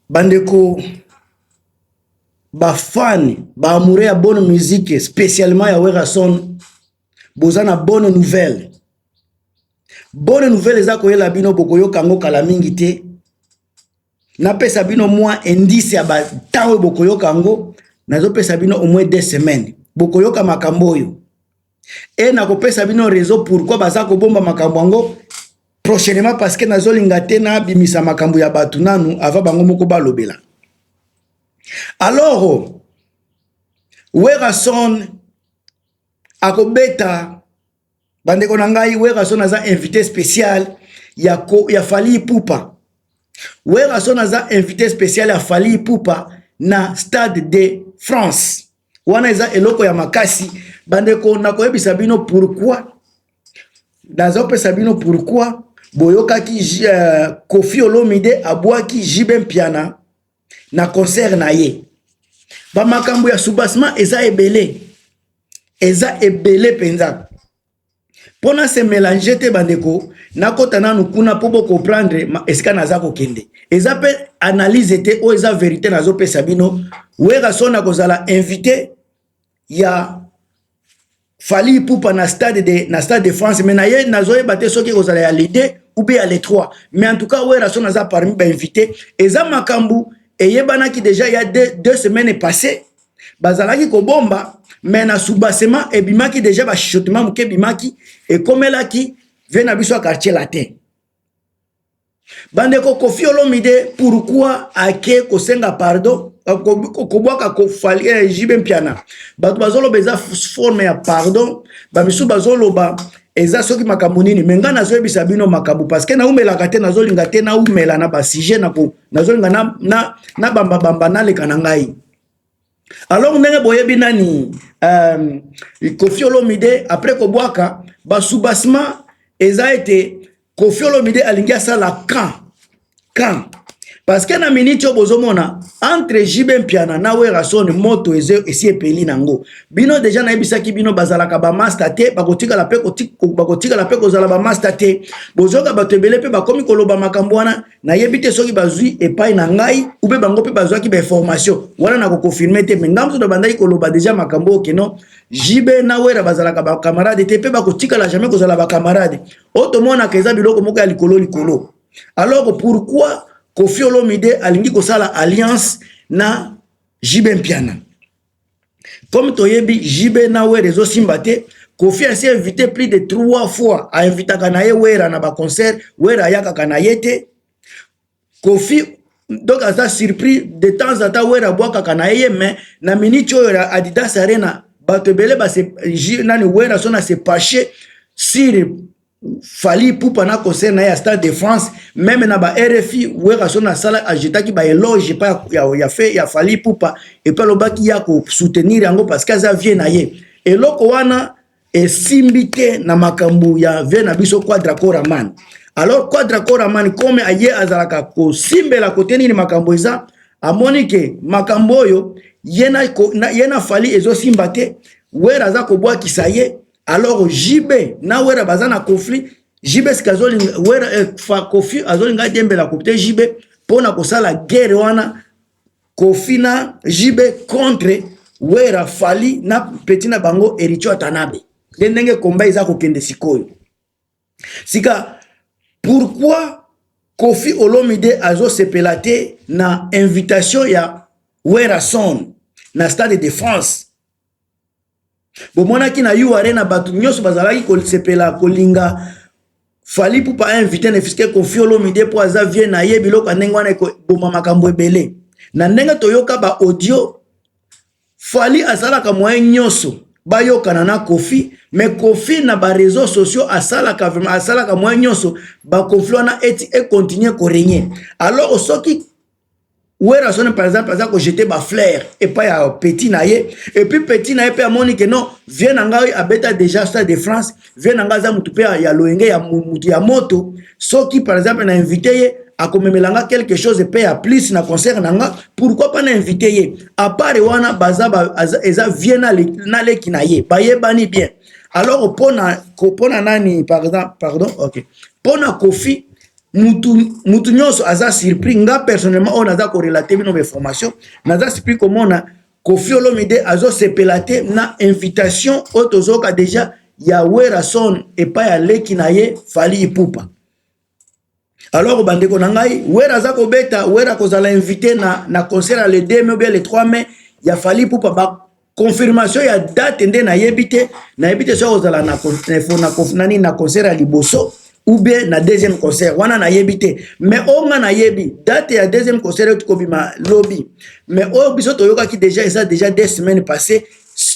bandeko ba fan ba amoureux ya bonne musique spécialement ya Werason bozana bonne nouvelle eza koyela bino bokoyoka ngo kala mingi te na pesa bino moins indice ya ba tawe bokoyoka ngo nazo pesa bino au moins 2 semaines bokoyoka makambo oyo et na ko pesa bino réseau pourquoi baza ko bomba makambo ngo prochainement parce que nazo linga te na bimisa makambo ya batu nanu ava bango moko balobela. Alors Werason akobeta bandeko na ngai Werason aza invité spécial ya Fally Ipupa. Werason aza invité spécial ya Fally Ipupa na Stade de France. Wana eza eloko ya makasi bandeko na koyebisa bino pourquoi dazo pesa bino pourquoi boyoka ki Koffi Olomide abwaki Jibe Mpiana na concert na ye. Ba makambo ya soubassement eza ebele penza. Pona se mélanger te bandeko na kota nanu kuna po bo comprendre eska naza ko kende. Eza pe analyse te o eza vérité nazo pesa bino. Werason na kozala invité ya Fally Ipupa na stade de France mais na ye nazo ebate soki kozala ya l'idée ou bien les trois. Mais en tout cas Werason naza parmi ba invité eza makambu eyebana ki déjà il y a 2 semaines passées bazalaki ko bomba mais na soubassement ebimaki déjà ba chuchotement muke bimaki et comme là qui vient na biso quartier latin. Bandeko Koffi Olomide pourquoi ake ko senga pardon ko boka ko Fally Jibe Mpiana batu bazolo beza forme ya pardon ba biso bazolo ba eza soki makambo nini menga nazo yebisa bino makambo parce que na umela kate nazo linga te na umela na ba sujet na ko nazo linga na bamba na leka na ngai. Alors ndenge boyebi nani Koffi Olomide après ko boaka ba soubassement eza été Koffi Olomide alingia ça la quand parce que na minute bozomona entre Jibe Mpiana na Werason moto esi epeli nango bino déjà na ebisaki bino bazalaka ba master te bakotika la pe kozala ba master te bozoka batebele pe bakomi koloba makambo wana na yebite soki bazui epai na ngai ube bango pe bazwaki ba information wana na ko confirmer te mais ngamso do bandai koloba déjà makambo keno Jibe na Wera bazalaka ba camarade te pe bakotika la jamais kozala ba camarade otomona keza biloko moko ya likolo. Alors pourquoi Koffi Olomide alingi kosala alliance na Jibe Mpiana? Comme toyebi Jibe na Wera rezo simbate Koffi a été invité plus de 3 fois a invité kanaye Wera na ba concert Wera yaka kanaye te Koffi donc asa surpris de temps en temps Wera boaka kanaye mais na minute oyo Adidas Arena batebele ba se nani Wera sona se paché sur Fally Ipupa na concert na ya Stade de France même na ba RFI Werason na sala ajetaki ba éloge pa ya Fally Ipupa et pa lobaki ya ko soutenir yango parce que ça vient na ye eloko wana esimbite na makambu ya vient na biso Quadracoraman. Alors Quadracoraman comme aye azalaka ko simbela kote nini makambo eza amoni ke makambo oyo yena Fally ezo simbate Wera za ko bwa kisaye. Alors Jibe na Wera bazana conflit Jibe skazoli Wera Koffi azolinga dembela kopte Jibe pona kosala guerre wana Koffi na Jibe contre Wera Fally na petina bango Ericho Atanabe ndenge komba iza ko kende sikoyo sika. Pourquoi Koffi Olomide azo sepelate na invitation ya Werason na Stade de France? Bomona ki na yu arena batu nyoso bazalaki ko sepela kolinga Fally Ipupa invité na fiske Koffi Olomide po aza vie na ye biloko ndenge wana ko boma makambo ebele na ndenge toyoka ba audio Fally asalaka moyen nyoso bayokana na Koffi mais Koffi na ba réseaux sociaux asalaka vraiment asalaka moyen nyoso ba conflit na et continuer ko régner. Alors soki Werason par exemple azako jeter ba fleur et pas ya petit na ye et puis petit na ye pe amoni que non vient nanga abeta déjà Stade de France vient nanga za mutu pe ya loenge ya mutu ya moto soki par exemple na invité ye akomemelanga quelque chose pe ya plus na concert nanga pourquoi pas na invité ye à part wana baza eza vient na leki na ye ba yebani bien. Alors pona nani par exemple pardon OK pona Koffi mutu nyonso aza surpris nga personnellement on aza korelate bino information naza surpris komona Koffi Olomide azo sepelate na invitation oyo tozoyoka deja ya Werason epai ya leki na ye Fally Ipupa. Alors bandeko na ngai Wera aza kobeta Wera kozala invité na concert le 2 mai ou bien le 3 mai ya Fally Ipupa ba confirmation ya date nde na yebite so kozala na concert ya liboso ou bien na deuxième concert wana na yebite mais onga na yebi date ya deuxième concert tu kobima lobby mais o biso toyoka ki déjà 2 semaines passées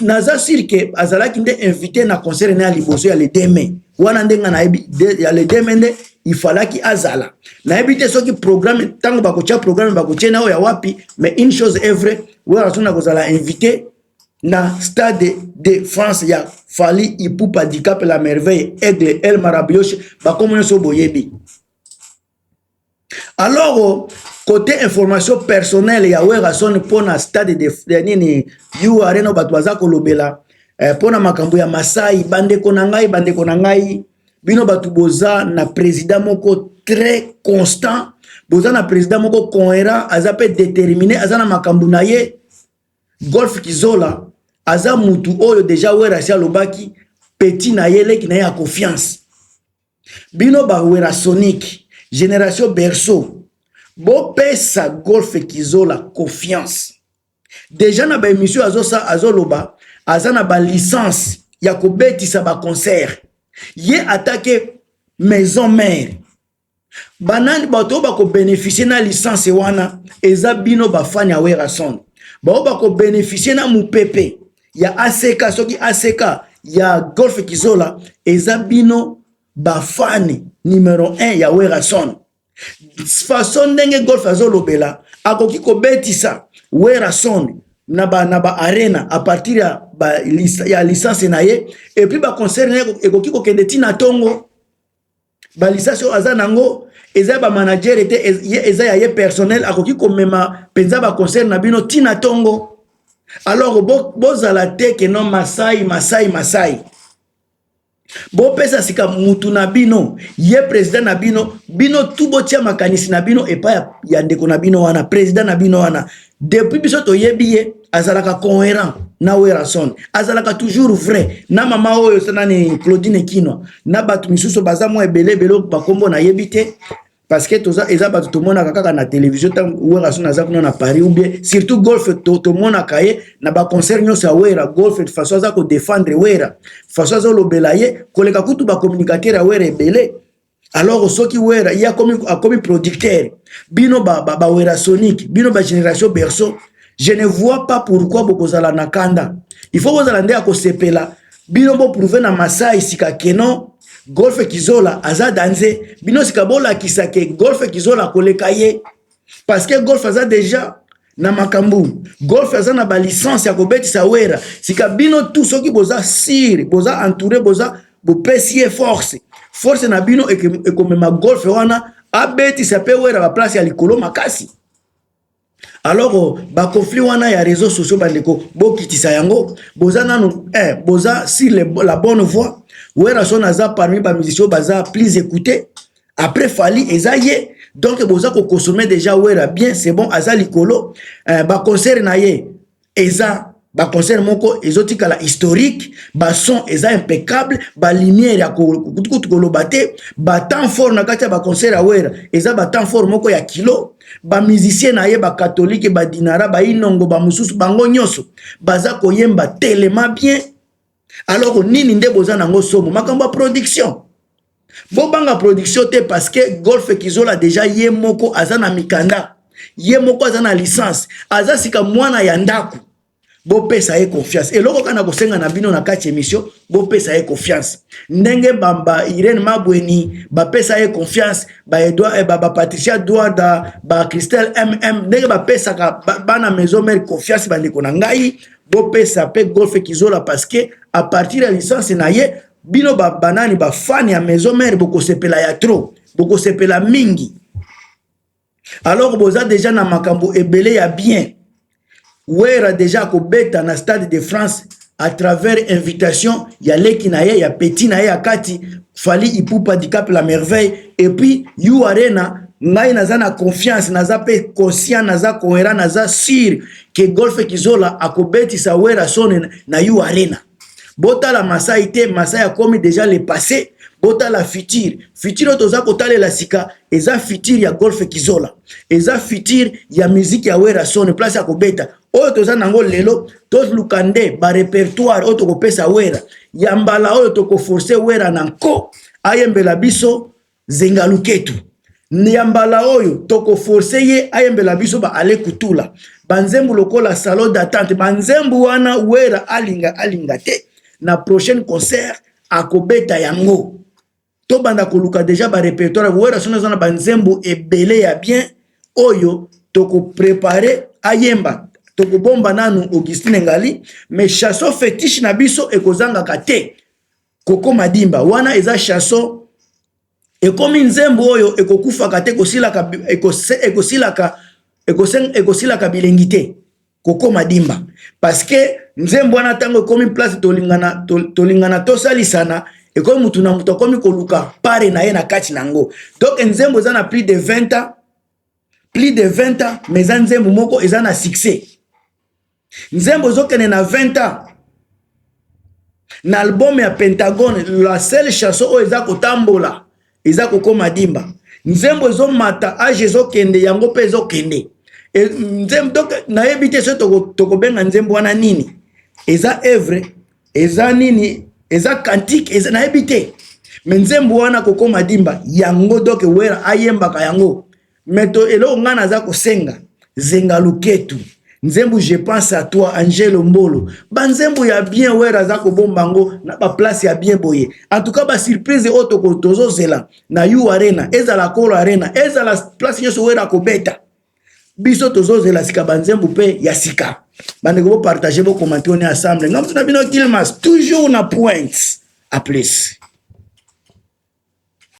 naza sûr que azalaki nde invité na concert na liboso ya le 2 mai wana ndenga na yebi ya le 2 mai nde il fallait ki azala na yebite soki programme tango bakotia programme bakotia na o ya wapi mais une chose est vraie wera sona kozala invité na stade de France ya Fally Ipupa du Cap la Merveille Aigle El Marabioche bakomo so boyebi. Alors côté information personnelle ya Werason pona stade de nini you arena batwaza kolobela pona makambo ya Masai bandeko na ngai bino batu boza na président moko très constant boza na président moko cohérent aza pe déterminé aza na makambo na ye Golf Kizola aza mutu oyo deja Werasia lobaki petit na yele ki na ya confiance bino ba Werasonic génération berceau bo pesa Golf Kizola confiance deja na ba émission azo loba aza na ba licence ya kobetisa ba concert ye attaqué maison mère banani bato ba ko bénéficier na licence wana eza bino ba fanya Werason ba ko bénéficier na mupepe ya ACK soki ACK ya Golf Kizola eza bino ba fani numéro 1 ya Werason façon ndenge Golf azolobela akoki kobetisa Werason na ba arena à partir ya licence na ye et puis ba concert na ekoki kokende tina tongo ba licence aza nango eza ba manager eza ya ye personnel akoki komema penza ba concert na bino tina tongo. Alors bozala te ke non Masai bo pesa sika mutu na bino ye président na bino tubo tia makanisi na bino epa ya ndeko na bino wana président na bino wana depuis biso to yebiye azalaka cohérent na Werason azalaka toujours vrai na mama oyo sanani Claudine Kinwa na batu misuso baza mo ebele bakombo na yebite parce que toza eza batu to mona kaka na télévision tant Werason aza kuna na Paris ou bien surtout Golf to mona kaye na ba concert nyonso ya Wera Golf de façon aza ko défendre Wera façon aza lobela ye koleka kutu ba communicateur ya Wera ebele. Alors soki Wera ya comme producteur bino ba Werasonic bino ba génération berceau je ne vois pas pourquoi bokozala na kanda il faut bozala nde ko sepela bino bo prouver na Masai sika keno Golf Kizola aza danze bino sika bola kisake Golf Kizola koleka ye parce que Golf aza déjà na makambu Golf aza na ba licence ya kobetisa Wera sika bino tout soki boza sir boza entouré boza bo pesier force na bino ekomema Golf wana abetisa pe Wera ba place ya likolo makasi. Alors ba conflit wana ya réseaux sociaux bandeko bokitisa yango boza nanu boza sur la bonne voie. Werason aza parmi ba musiciens baza plus écouté après Fally ezaye donc boza ko consommer déjà Wera bien c'est bon aza likolo ba concert na ye eza ba concert moko ezotika la historique ba son eza impeccable ba lumière ya ko lobate ba temps fort na kati ba concert ya Wera eza ba temps fort moko ya kilo ba musicien na ye ba catholique ba dinara ba inongo ba mususu bango nyoso baza koyemba tellement bien. Alors nini nde boza nango somo makambo production bobanga production te parce que Golf Kizola déjà ye moko azana mikanda ye moko azana licence aza sika mwana ya ndaku bo pesa ye confiance eloko kana kosenga na bino na kati émission bo pesa ye confiance ndenge bamba Irene Mabweni ba pesa ye confiance ba Edouard ba Patricia Douada ba Christelle ndenge ba pesa ka bana maison mère confiance bandeko na ngai bo pesa pe Golf Kizola parce que à partir de licence na ye bino ba banani ba fan ya maison mère boko sepela ya trop boko sepela mingi. Alors boza déjà na makambo ebele ya bien Wera déjà ko beta na stade de France à travers invitation ya leki na ye ya petit na ye akati Fally Ipupa du Cap La Merveille et puis You Arena ngai naza na confiance naza pe conscient naza cohérent naza sûr que Golf Kizola akobetisa Wera Son na You Arena. Bota la Masai Masai a commis déjà le passé. Bota la futur toza kotale la sika eza futur ya Golf Kizola eza futur ya musique ya Wera Son place ya kobeta oyo toza nango lelo tos lukande ba répertoire oyo tokopesa Wera ya mbala oyo toko forcer Wera nanko ayembela biso zenga luketu ya mbala oyo toko forcer ye ayembela biso ba ale kutula banzembu lokola salon d'attente banzembu wana Wera alinga te na prochain concert akobeta yango to banda koluka déjà ba répertoire Wera Son na banzembu ebele ya bien oyo toko préparer ayemba toko bomba nanu Augustine Ngali mais chanson fétiche na biso ekozanga kate Koko Madimba wana eza chanson ekomi nzembo oyo ekokufa kate ekosilaka bilengite Koko Madimba parce que nzembo wana tango ekomi place tolingana tosalisana ekomi mutu na mutu akomi koluka pare na ye na kati nango donc nzembo eza na plus de 20 ans mais nzembo moko eza na succès nzembo zokene na 20 ans na album ya Pentagone la seule chanson oyo eza kotambola eza Koko Madimba nzembo ezomata age ezokende yango pe ezokende nzembo donc nayebi te so tokobenga nzembo wana nini eza œuvre eza nini eza cantique eza nayebi te mais nzembo wana Koko Madimba yango donc Wera ayembaka yango meto elo ngana za kosenga zenga luketu nzembo je pense à toi Angelo Mbolo banzembo ya bien Wera za kobombango na ba place ya bien boye en tout cas ba surprise otoko tozo zela na You Arena eza la Kolo Arena eza la place nyoso Wera kobeta biso tozo zela sika banzembo pe ya sika bande ko partager bo commenter on est ensemble ngam tuna bino Kilmas toujours na points à plus.